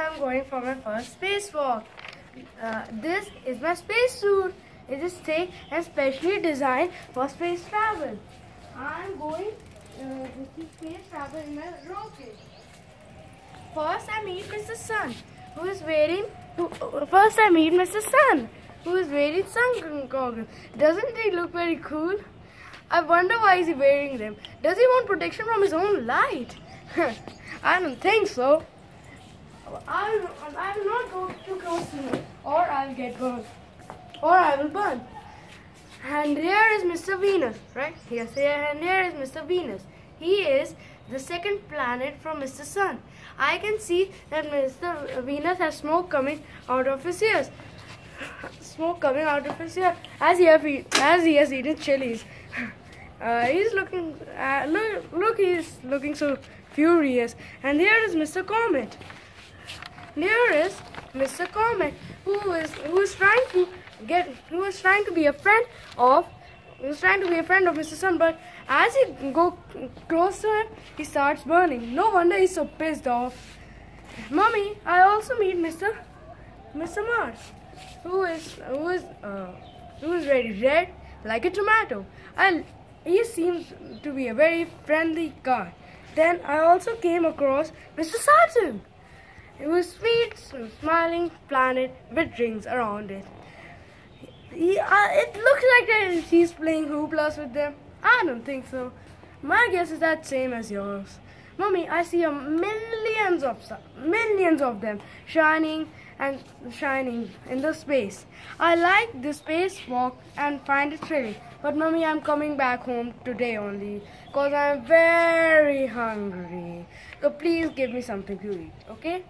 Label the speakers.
Speaker 1: I'm going for my first spacewalk. This is my spacesuit. It is thick and specially designed for space travel. I'm going to space travel in a rocket. First, I meet Mr. Sun, who is wearing. Sun goggles. Doesn't he look very cool? I wonder why is he wearing them. Does he want protection from his own light? I don't think so. I will not go too close to him, or I'll get burned, or I will burn. And here is Mr. Venus, right? Yes, and here is Mr. Venus. He is the second planet from Mr. Sun. I can see that Mr. Venus has smoke coming out of his ears. Smoke coming out of his ear as he has eaten chilies. He's looking. Look, he's looking so furious. And here is Mr. Comet. Here is Mr. Comet, who is trying to be a friend of Mr. Sun, but as he go close to him, he starts burning. No wonder he's so pissed off. Mommy, I also meet Mr. Mars, who is very red like a tomato. He seems to be a very friendly guy. Then I also came across Mr. Saturn. It was sweet, smiling planet with rings around it. It looks like that he's playing hooplas with them. I don't think so. My guess is that same as yours. Mommy, I see millions of them shining in the space. I like the spacewalk and find it thrilling. But Mommy, I'm coming back home today only because I'm very hungry. So please give me something to eat, okay?